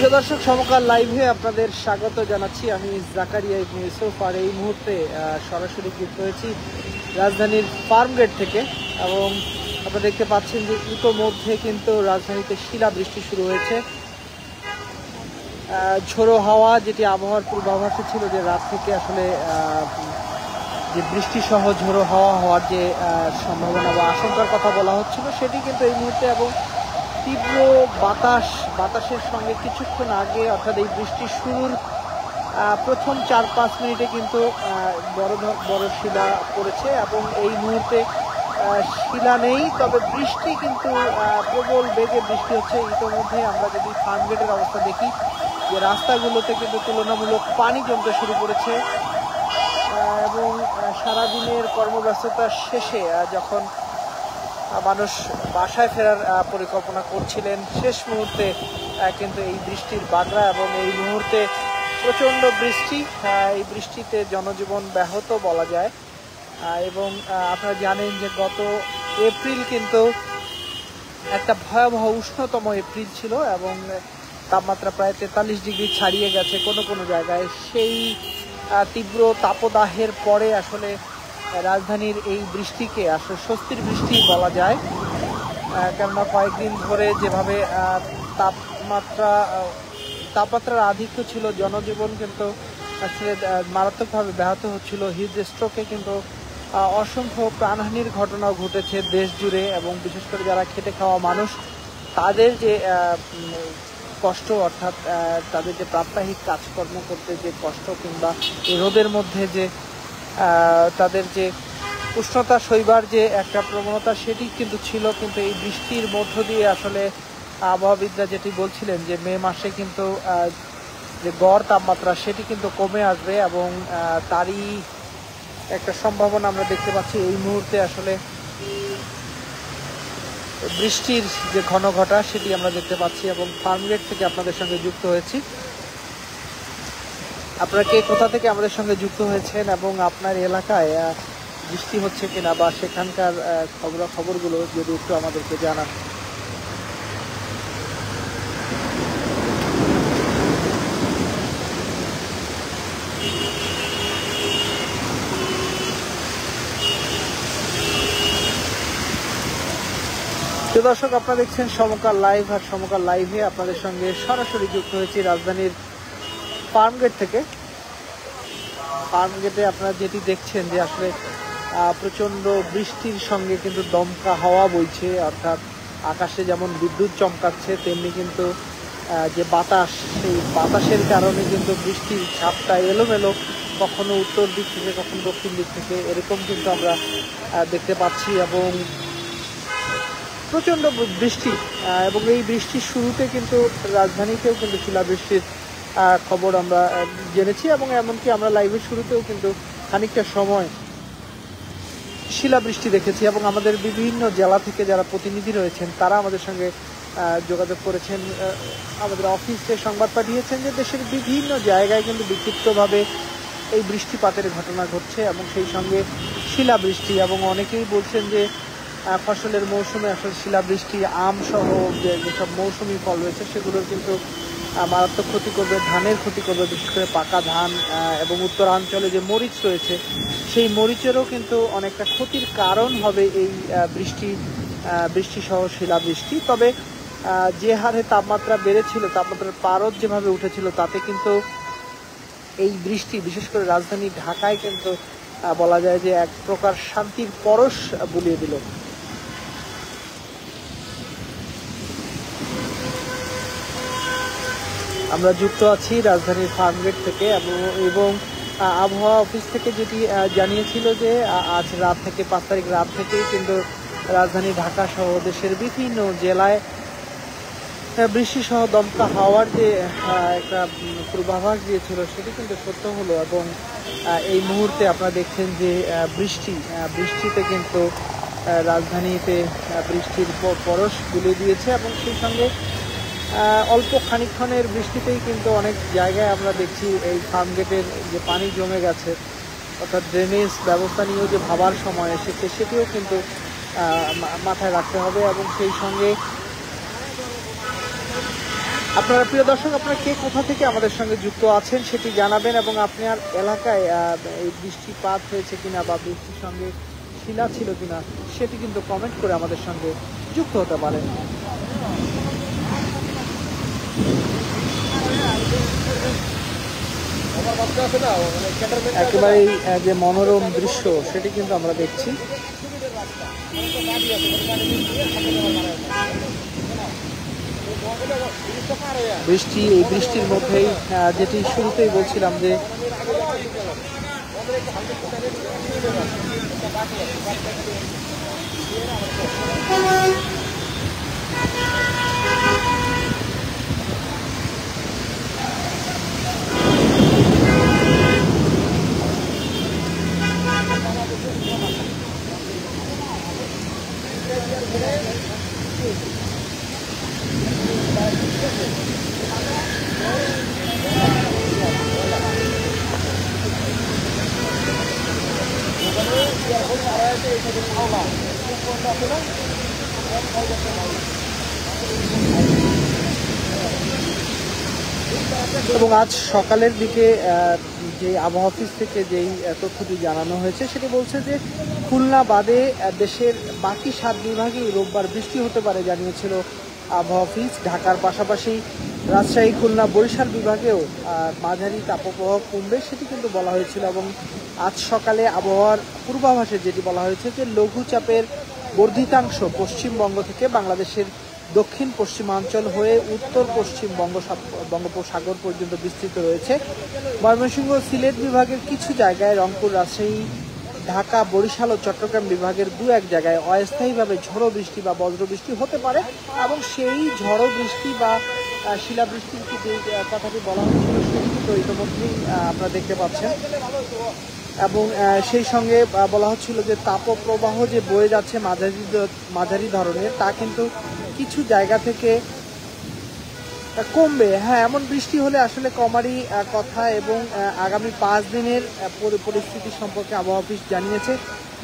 প্রিয় দর্শক, সমকাল লাইভে আপনাদের স্বাগত জানাচ্ছি। আমি জাকারিয়া ইবনে ইউসুফ, আর এই মুহূর্তে সরাসরি যুক্ত হয়েছি রাজধানীর ফার্মগেট থেকে। এবং আপনারা দেখতে পাচ্ছেন যে ইতোমধ্যে কিন্তু রাজধানীতে শিলাবৃষ্টি শুরু হয়েছে। ঝোড়ো হাওয়া, যেটি আবহাওয়ার পূর্বাভাসে ছিল যে রাত থেকে আসলে যে বৃষ্টি সহ ঝোড়ো হাওয়া হওয়ার যে সম্ভাবনা বা আশঙ্কার কথা বলা হচ্ছিল, সেটি কিন্তু এই মুহূর্তে এবং তীব্র বাতাসের সঙ্গে কিছুক্ষণ আগে, অর্থাৎ এই বৃষ্টির শুরুর প্রথম 4-5 মিনিটে কিন্তু বড় শিলা পড়েছে। এবং এই মুহূর্তে শিলা নেই, তবে বৃষ্টি কিন্তু প্রবল বেগে বৃষ্টি হচ্ছে। ইতিমধ্যে আমরা যদি ফার্মগেটের অবস্থা দেখি, যে রাস্তাগুলোতে কিন্তু তুলনামূলক পানি জমতে শুরু করেছে। এবং সারাদিনের কর্মব্যস্ততা শেষে যখন মানুষ বাসায় ফেরার পরিকল্পনা করছিলেন, শেষ মুহূর্তে কিন্তু এই বৃষ্টির বাগড়া এবং এই মুহূর্তে প্রচণ্ড বৃষ্টি। এই বৃষ্টিতে জনজীবন ব্যাহত বলা যায়। এবং আপনারা জানেন যে গত এপ্রিল কিন্তু একটা ভয়াবহ উষ্ণতম এপ্রিল ছিল এবং তাপমাত্রা প্রায় 43 ডিগ্রি ছাড়িয়ে গেছে কোনো কোনো জায়গায়। সেই তীব্র তাপদাহের পরে আসলে রাজধানীর এই বৃষ্টিকে আসলে স্বস্তির বৃষ্টি বলা যায়। কেননা কয়েকদিন ধরে যেভাবে তাপমাত্রার আধিক্য ছিল, জনজীবন কিন্তু আসলে মারাত্মকভাবে ব্যাহত হচ্ছিল। হিট স্ট্রোকে কিন্তু অসংখ্য প্রাণহানির ঘটনাও ঘটেছে দেশ জুড়ে। এবং বিশেষ করে যারা খেটে খাওয়া মানুষ, তাদের যে কষ্ট, অর্থাৎ তাদের যে প্রাত্যহিক কাজকর্ম করতে যে কষ্ট, কিংবা এই রোদের মধ্যে যে তাদের যে উষ্ণতা সইবার যে একটা প্রবণতা, সেটি কিন্তু ছিল। কিন্তু এই বৃষ্টির মধ্য দিয়ে আসলে আবহাওয়াবিদরা যেটি বলছিলেন যে মে মাসে কিন্তু যে গড় তাপমাত্রা, সেটি কিন্তু কমে আসবে এবং তারই একটা সম্ভাবনা আমরা দেখতে পাচ্ছি এই মুহূর্তে। আসলে বৃষ্টির যে ঘনঘটা, সেটি আমরা দেখতে পাচ্ছি। এবং ফার্মগেট থেকে আপনাদের সঙ্গে যুক্ত হয়েছি। আপনারা কে কোথা থেকে আমাদের সঙ্গে যুক্ত হয়েছেন এবং আপনার এলাকায় বৃষ্টি হচ্ছে কিনা বা সেখানকার খবরগুলো যদি একটু আমাদেরকে জানান। দর্শক, আপনারা দেখছেন সমকাল লাইভ, আর সমকাল লাইভে আপনাদের সঙ্গে সরাসরি যুক্ত হয়েছি রাজধানীর ফার্মগেট থেকে। ফার্মগেটে আপনারা যেটি দেখছেন যে আসলে প্রচণ্ড বৃষ্টির সঙ্গে কিন্তু দমকা হাওয়া বইছে, অর্থাৎ আকাশে যেমন বিদ্যুৎ চমকাচ্ছে, তেমনি কিন্তু যে বাতাস, সেই বাতাসের কারণে কিন্তু বৃষ্টির ঝাপটা এলোমেলো, কখনো উত্তর দিক থেকে কখনো দক্ষিণ দিক থেকে, এরকম কিন্তু আমরা দেখতে পাচ্ছি। এবং প্রচণ্ড বৃষ্টি, এবং এই বৃষ্টির শুরুতে কিন্তু রাজধানীতেও কিন্তু শিলাবৃষ্টির খবর আমরা জেনেছি। এবং এমনকি আমরা লাইভের শুরুতেও কিন্তু খানিকটা সময় শিলাবৃষ্টি দেখেছি। এবং আমাদের বিভিন্ন জেলা থেকে যারা প্রতিনিধি রয়েছেন, তারা আমাদের সঙ্গে যোগাযোগ করেছেন, আমাদের অফিসে সংবাদ পাঠিয়েছেন যে দেশের বিভিন্ন জায়গায় কিন্তু বিক্ষিপ্তভাবে এই বৃষ্টিপাতের ঘটনা ঘটছে এবং সেই সঙ্গে শিলাবৃষ্টি। এবং অনেকেই বলছেন যে ফসলের মৌসুমে আসলে শিলাবৃষ্টি আম সহ যেসব মৌসুমি ফল রয়েছে, সেগুলোর কিন্তু মারাত্মক ক্ষতি করবে, ধানের ক্ষতি করবে, বিশেষ করে পাকা ধান। এবং উত্তরাঞ্চলে যে মরিচ রয়েছে, সেই মরিচেরও কিন্তু অনেকটা ক্ষতির কারণ হবে এই বৃষ্টি সহ শিলাবৃষ্টি। তবে যে হারে তাপমাত্রা বেড়েছিল, তাপমাত্রার পারদ যেভাবে উঠেছিল, তাতে কিন্তু এই বৃষ্টি বিশেষ করে রাজধানী ঢাকায় কিন্তু বলা যায় যে এক প্রকার শান্তির পরশ বুলিয়ে দিল। আমরা যুক্ত আছি রাজধানীর ফার্মগেট থেকে। এবং আবহাওয়া অফিস থেকে যেটি জানিয়েছিল যে আজ রাত থেকে 5 তারিখ রাত থেকেই কিন্তু রাজধানী ঢাকা সহ দেশের বিভিন্ন জেলায় বৃষ্টি সহ দমকা হাওয়ার যে একটা পূর্বাভাস দিয়েছিল, সেটি কিন্তু সত্য হলো। এবং এই মুহূর্তে আপনারা দেখছেন যে বৃষ্টিতে কিন্তু রাজধানীতে বৃষ্টির পরশ বুলিয়ে দিয়েছে। এবং সেই সঙ্গে অল্প খানিকক্ষণের বৃষ্টিতেই কিন্তু অনেক জায়গায় আমরা দেখছি এই ফার্মগেটের যে পানি জমে গেছে, অর্থাৎ ড্রেনেজ ব্যবস্থা নিয়েও যে ভাবার সময় এসেছে, সেটিও কিন্তু মাথায় রাখতে হবে। এবং সেই সঙ্গে আপনারা প্রিয় দর্শক, আপনারা কে কোথা থেকে আমাদের সঙ্গে যুক্ত আছেন সেটি জানাবেন, এবং আপনার এলাকায় এই বৃষ্টিপাত হয়েছে কিনা বা বৃষ্টির সঙ্গে শিলা ছিল কিনা সেটি কিন্তু কমেন্ট করে আমাদের সঙ্গে যুক্ত হতে পারেন। একেবারেই যে মনোরম দৃশ্য সেটি কিন্তু আমরা দেখছি। বৃষ্টি, এই বৃষ্টির মধ্যেই যেটি শুরুতেই বলছিলাম যে এবং আজ সকালের দিকে যে আবহাওয়া অফিস থেকে যেই তথ্যটি জানানো হয়েছে সেটি বলছে যে খুলনা বাদে দেশের বাকি 7 বিভাগেই রোববার বৃষ্টি হতে পারে জানিয়েছিল আবহাওয়া অফিস। ঢাকার পাশাপাশি রাজশাহী, খুলনা, বরিশাল বিভাগেও মাঝারি তাপপ্রবাহ কমবে সেটি কিন্তু বলা হয়েছিল। এবং আজ সকালে আবহাওয়ার পূর্বাভাসে যেটি বলা হয়েছে যে লঘুচাপের বর্ধিতাংশ পশ্চিমবঙ্গ থেকে বাংলাদেশের দক্ষিণ পশ্চিমাঞ্চল হয়ে উত্তর পশ্চিম বঙ্গোপসাগর পর্যন্ত বিস্তৃত রয়েছে। ময়মনসিংহ, সিলেট বিভাগের কিছু জায়গায়, রংপুর, রাজশাহী, ঢাকা, বরিশাল ও চট্টগ্রাম বিভাগের 2-1 জায়গায় অস্থায়ীভাবে ঝড়ো বৃষ্টি বা বজ্রবৃষ্টি হতে পারে। এবং সেই ঝড়ো বৃষ্টি বা শিলাবৃষ্টির যে কথাটি বলা হচ্ছিল সেটি কিন্তু ইতিমধ্যেই আপনারা দেখতে পাচ্ছেন। এবং সেই সঙ্গে বলা হচ্ছিল যে তাপপ্রবাহ যে বয়ে যাচ্ছে মাঝারি ধরনের, তা কিন্তু কিছু জায়গা থেকে কমবে। হ্যাঁ, এমন বৃষ্টি হলে আসলে কমারই কথা। এবং আগামী 5 দিনের পরিস্থিতি সম্পর্কে আবহাওয়া অফিস জানিয়েছে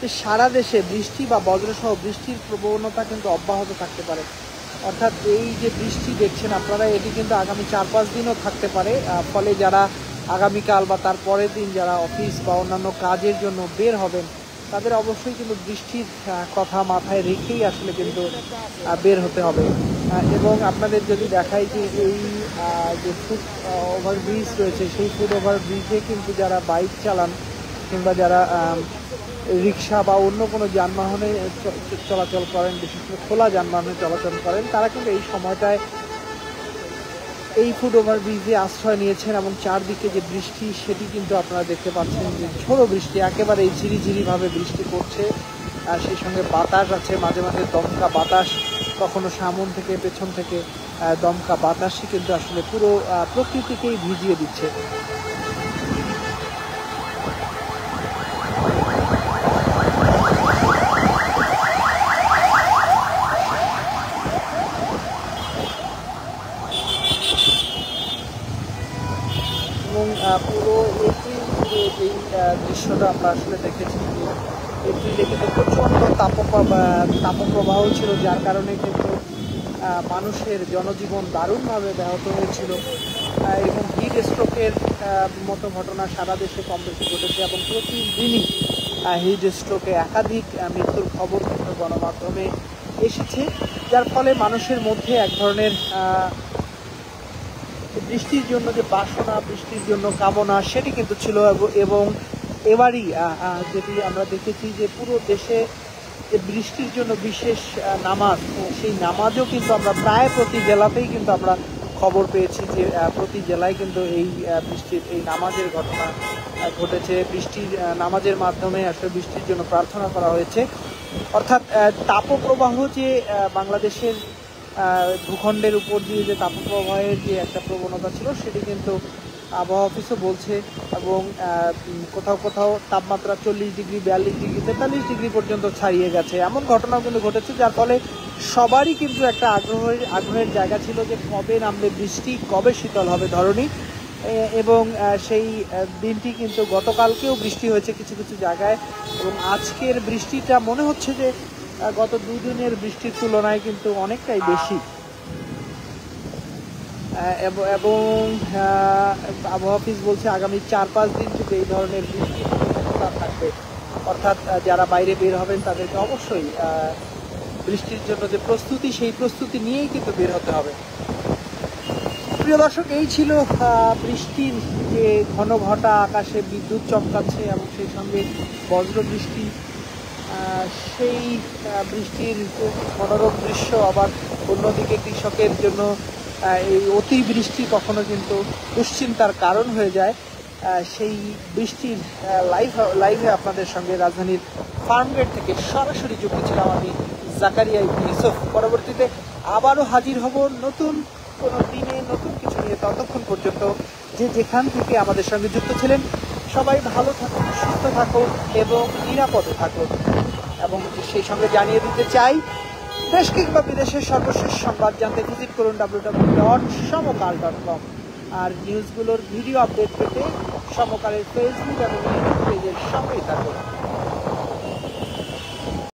যে সারা দেশে বৃষ্টি বা বজ্রসহ বৃষ্টির প্রবণতা কিন্তু অব্যাহত থাকতে পারে। অর্থাৎ এই যে বৃষ্টি দেখছেন আপনারা, এটি কিন্তু আগামী 4-5 দিনও থাকতে পারে। ফলে যারা আগামীকাল বা তার পরের দিন যারা অফিস বা অন্যান্য কাজের জন্য বের হবেন তাদের অবশ্যই কিন্তু বৃষ্টির কথা মাথায় রেখেই আসলে কিন্তু বের হতে হবে। এবং আপনাদের যদি দেখাই যে এই যে ফুট ওভারব্রিজ রয়েছে, সেই ফুট ওভারব্রিজে কিন্তু যারা বাইক চালান কিংবা যারা রিক্সা বা অন্য কোনো যানবাহনে চলাচল করেন, বিশেষ করে খোলা যানবাহনে চলাচল করেন, তারা কিন্তু এই সময়টায় এই ফুট ওভারব্রিজে আশ্রয় নিয়েছেন। এবং চারদিকে যে বৃষ্টি সেটি কিন্তু আপনারা দেখতে পাচ্ছেন যে ঝোড়ো বৃষ্টি, একেবারে ঝিরিঝিরিভাবে বৃষ্টি পড়ছে। আর সেই সঙ্গে বাতাস আছে, মাঝে মাঝে দমকা বাতাস, কখনো সামন থেকে পেছন থেকে দমকা বাতাসই কিন্তু আসলে পুরো প্রকৃতিকেই ভিজিয়ে দিচ্ছে। এবং পুরো এপ্রিল জুড়ে যেই দৃশ্যটা আমরা আসলে দেখেছি যে এপ্রিলে কিন্তু প্রচণ্ড তাপপ্রবাহ ছিল, যার কারণে কিন্তু মানুষের জনজীবন দারুণভাবে ব্যাহত হয়েছিল। এবং হিট স্ট্রোকের মতো ঘটনা সারা দেশে কম বেশি ঘটেছে। এবং প্রতিদিনই হিট স্ট্রোকে একাধিক মৃত্যুর খবর কিন্তু গণমাধ্যমে এসেছে, যার ফলে মানুষের মধ্যে এক ধরনের বৃষ্টির জন্য যে বাসনা, বৃষ্টির জন্য কামনা সেটি কিন্তু ছিল। এবং এবারই যেটি আমরা দেখেছি যে পুরো দেশে যে বৃষ্টির জন্য বিশেষ নামাজ, সেই নামাজও কিন্তু আমরা প্রায় প্রতি জেলাতেই কিন্তু আমরা খবর পেয়েছি যে প্রতি জেলায় কিন্তু এই বৃষ্টির এই নামাজের ঘটনা ঘটেছে। বৃষ্টির নামাজের মাধ্যমে আসলে বৃষ্টির জন্য প্রার্থনা করা হয়েছে। অর্থাৎ তাপপ্রবাহ যে বাংলাদেশের ভূখণ্ডের উপর দিয়ে যে তাপপ্রবাহের যে একটা প্রবণতা ছিল সেটি কিন্তু আবহাওয়া অফিসও বলছে। এবং কোথাও কোথাও তাপমাত্রা 40 ডিগ্রি, 42 ডিগ্রি, 43 ডিগ্রি পর্যন্ত ছাড়িয়ে গেছে, এমন ঘটনাও কিন্তু ঘটেছে, যার ফলে সবারই কিন্তু একটা আগ্রহের জায়গা ছিল যে কবে নামবে বৃষ্টি, কবে শীতল হবে ধরনী। এবং সেই দিনটি কিন্তু গতকালকেও বৃষ্টি হয়েছে কিছু কিছু জায়গায়। এবং আজকের বৃষ্টিটা মনে হচ্ছে যে গত 2 দিনের বৃষ্টির তুলনায় কিন্তু অনেকটাই বেশি। এবং আবহাওয়া অফিস বলছে আগামী 4-5 দিন কিন্তু এই ধরনের বৃষ্টি থাকবে। অর্থাৎ যারা বাইরে বের হবেন তাদেরকে অবশ্যই বৃষ্টির জন্য যে প্রস্তুতি, সেই প্রস্তুতি নিয়েই কিন্তু বের হতে হবে। প্রিয় দর্শক, এই ছিল বৃষ্টির যে ঘন ঘটা আকাশে বিদ্যুৎ চমকাচ্ছে এবং সেই সঙ্গে বজ্র বৃষ্টি, সেই বৃষ্টির মনোরম দৃশ্য। আবার অন্যদিকে কৃষকের জন্য এই অতিবৃষ্টি কখনো কিন্তু দুশ্চিন্তার কারণ হয়ে যায়। সেই বৃষ্টির লাইভে আপনাদের সঙ্গে রাজধানীর ফার্মগেট থেকে সরাসরি যুক্ত ছিলাম আমি, জাকারিয়া ইবনে ইউসুফ। পরবর্তীতে আবারও হাজির হব নতুন কোনো দিনে নতুন কিছু নিয়ে। ততক্ষণ পর্যন্ত যে যেখান থেকে আমাদের সঙ্গে যুক্ত ছিলেন সবাই ভালো থাকুন, সুস্থ থাকুন এবং নিরাপদে থাকুন। এবং সেই সঙ্গে জানিয়ে দিতে চাই, দেশ কিংবা বিদেশের সর্বশেষ সংবাদ জানতে ভিজিট করুন www.সমকাল.com। আর নিউজগুলোর ভিডিও আপডেট পেতে সমকালের ফেসবুক এবং ইউটিউব পেজের সঙ্গেই থাকুন।